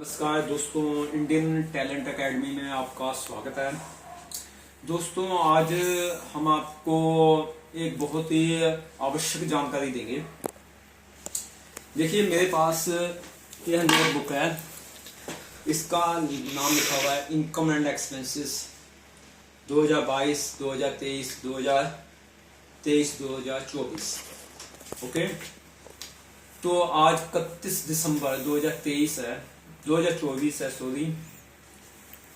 नमस्कार दोस्तों, Indian talent academy में आपका स्वागत है। दोस्तों, आज हम आपको एक बहुत ही आवश्यक जानकारी देंगे। देखिए, मेरे पास यह नोटबुक है। इसका नाम लिखा हुआ है इनकम एंड एक्सपेंसेस 2022, 2023, 2023, 2024। ओके, तो आज 31 दिसंबर 2023 है, 2024 है, सॉरी।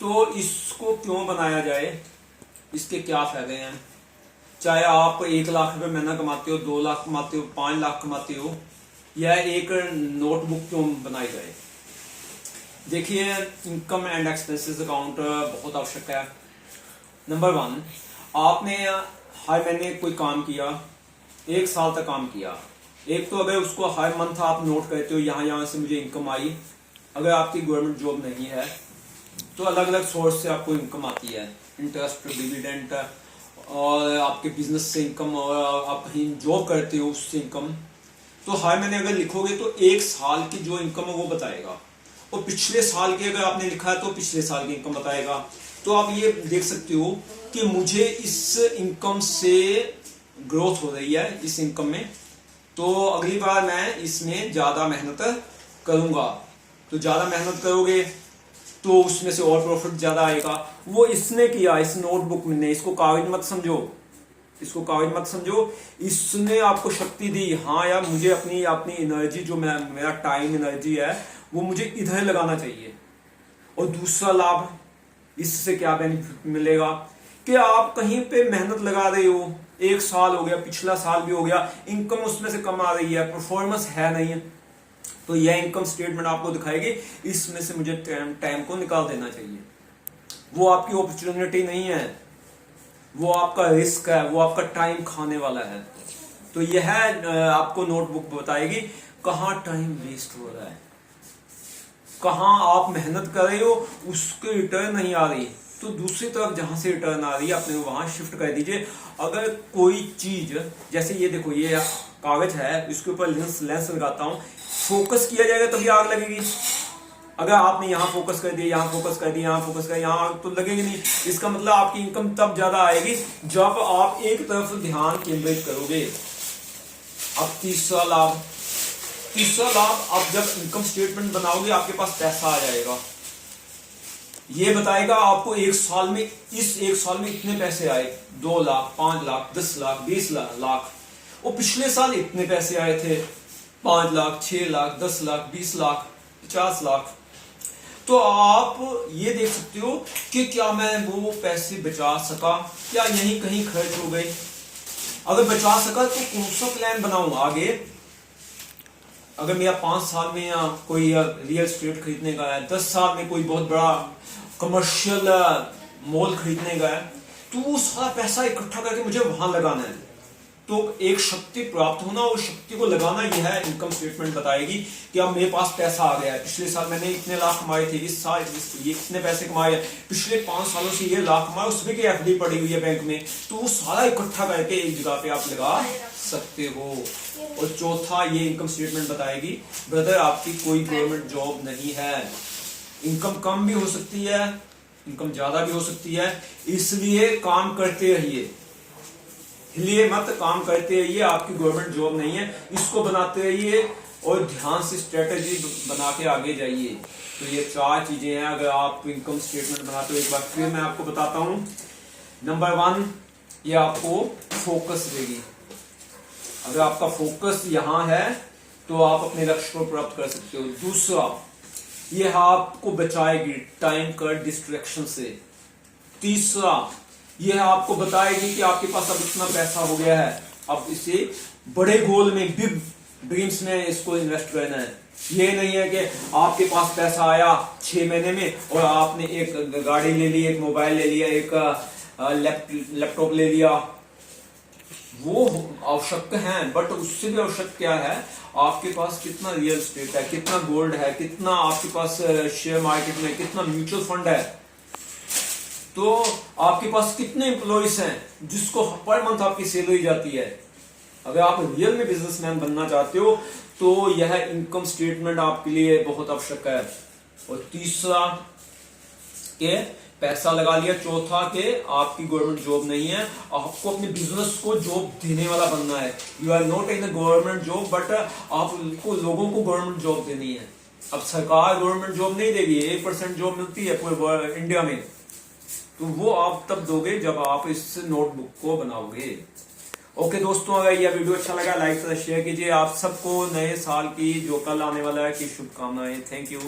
तो इसको क्यों बनाया जाए, इसके क्या फायदे हैं? चाहे आप 1 लाख रुपए महीना कमाते हो, 2 लाख कमाते हो, 5 लाख कमाते हो, या एक नोटबुक क्यों बनाई जाए? देखिए, इनकम एंड एक्सपेंसेस अकाउंट बहुत आवश्यक है। नंबर 1, आपने हर महीने कोई काम किया, 1 साल तक काम किया। एक तो अगर उसको हर मंथ आप नोट करते हो, यहाँ से मुझे इनकम आई। अगर आपकी गवर्नमेंट जॉब नहीं है तो अलग अलग सोर्स से आपको इनकम आती है, इंटरेस्ट, डिविडेंड, और आपके बिजनेस से इनकम, और आप कहीं जॉब करते हो उससे इनकम। तो हर महीने अगर लिखोगे तो 1 साल की जो इनकम है वो बताएगा, और पिछले साल की अगर आपने लिखा है तो पिछले साल की इनकम बताएगा। तो आप ये देख सकते हो कि मुझे इस इनकम से ग्रोथ हो रही है, इस इनकम में, तो अगली बार मैं इसमें ज्यादा मेहनत करूंगा। तो ज्यादा मेहनत करोगे तो उसमें से और प्रॉफिट ज्यादा आएगा। वो इसने किया, इस नोटबुक ने। इसको कागज मत समझो, इसको कागज मत समझो। इसने आपको शक्ति दी। हाँ यार, मुझे अपनी अपनी एनर्जी, जो मेरा टाइम एनर्जी है, वो मुझे इधर लगाना चाहिए। और दूसरा लाभ इससे क्या बेनिफिट मिलेगा कि आप कहीं पे मेहनत लगा रहे हो, 1 साल हो गया, पिछला साल भी हो गया, इनकम उसमें से कम आ रही है, परफॉर्मेंस है नहीं, तो यह इनकम स्टेटमेंट आपको दिखाएगी इसमें से मुझे टाइम को निकाल देना चाहिए। वो आपकी अपॉर्चुनिटी नहीं है, वो आपका रिस्क है, वो आपका टाइम खाने वाला है। तो यह आपको नोटबुक बताएगी कहाँ टाइम वेस्ट हो रहा है, कहाँ आप मेहनत कर रहे हो, उसके रिटर्न नहीं आ रही। तो दूसरी तरफ जहां से रिटर्न आ रही है, अपने वहां शिफ्ट कर दीजिए। अगर कोई चीज, जैसे ये देखो, ये कागज है, इसके ऊपर लेंस लगाता हूं, फोकस किया जाएगा तभी आग लगेगी। अगर आपने यहाँ फोकस कर दिया, यहाँ फोकस कर दिया, यहाँ फोकस कर दिया, यहाँ, तो लगेगी नहीं। इसका मतलब आपकी इनकम तब ज्यादा आएगी जब आप एक तरफ ध्यान केंद्रित करोगे। अब तीसरा लाभ, आप जब इनकम स्टेटमेंट बनाओगे, आपके पास पैसा आ जाएगा। ये बताएगा आपको 1 साल में, इस 1 साल में इतने पैसे आए, 2 लाख, 5 लाख, 10 लाख, 20 लाख। और पिछले साल इतने पैसे आए थे, 5 लाख, 6 लाख, 10 लाख, 20 लाख, 50 लाख। तो आप ये देख सकते हो कि क्या मैं वो पैसे बचा सका, क्या यहीं कहीं खर्च हो गए। अगर बचा सका तो कौन सा प्लान बनाऊं आगे। अगर मेरा 5 साल में या कोई रियल एस्टेट खरीदने का है, 10 साल में कोई बहुत बड़ा कमर्शियल मॉल खरीदने का है, तो वो सारा पैसा इकट्ठा करके मुझे वहां लगाना है। तो एक शक्ति प्राप्त होना और शक्ति को लगाना, यह है इनकम स्टेटमेंट बताएगी कि अब मेरे पास पैसा आ गया है। पिछले साल मैंने इतने लाख कमाए थे, इस साल ये इतने पैसे कमाए, पिछले 5 सालों से ये लाख कमाए, उसमें की एफडी पड़ी हुई है बैंक में, तो वो सारा इकट्ठा करके एक जगह पे आप लगा सकते हो। और चौथा, ये इनकम स्टेटमेंट बताएगी, ब्रदर आपकी कोई गवर्नमेंट जॉब नहीं है, इनकम कम भी हो सकती है, इनकम ज्यादा भी हो सकती है, इसलिए काम करते रहिए, हिलिए मत, काम करते रहिए। आपकी गवर्नमेंट जॉब नहीं है, इसको बनाते रहिए और ध्यान से स्ट्रेटेजी बना के आगे जाइए। तो ये 4 चीजें हैं। अगर आप इनकम स्टेटमेंट बनाते हो, एक बार फिर मैं आपको बताता हूं। नंबर 1, ये आपको फोकस देगी। अगर आपका फोकस यहां है तो आप अपने लक्ष्य को प्राप्त कर सकते हो। दूसरा, ये आपको बचाएगी टाइम का डिस्ट्रैक्शन से। तीसरा, यह आपको बताएगी कि आपके पास अब इतना पैसा हो गया है, अब इसे बड़े गोल में, बिग ड्रीम्स में इसको इन्वेस्ट करना है। ये नहीं है कि आपके पास पैसा आया 6 महीने में और आपने एक गाड़ी ले ली, एक मोबाइल ले लिया, एक लैपटॉप ले लिया। वो आवश्यक है, बट उससे भी आवश्यक क्या है, आपके पास कितना रियल एस्टेट है, कितना गोल्ड है, कितना आपके पास शेयर मार्केट में, कितना म्यूचुअल फंड है, तो आपके पास कितने एम्प्लॉइज हैं जिसको पर मंथ आपकी सैलरी जाती है। अगर आप रियल में बिजनेसमैन बनना चाहते हो तो यह इनकम स्टेटमेंट आपके लिए बहुत आवश्यक है। और तीसरा के पैसा लगा लिया, चौथा के आपकी गवर्नमेंट जॉब नहीं है, आपको अपने बिजनेस को जॉब देने वाला बनना है। You are not in the government job but आपको लोगों को गवर्नमेंट जॉब देनी है। अब सरकार गवर्नमेंट जॉब नहीं देगी, 1% जॉब मिलती है पूरे इंडिया में, तो वो आप तब दोगे जब आप इस नोटबुक को बनाओगे। ओके दोस्तों, अगर यह वीडियो अच्छा लगा लाइक शेयर कीजिए। आप सबको नए साल की जो कल आने वाला है की शुभकामनाएं। Thank you.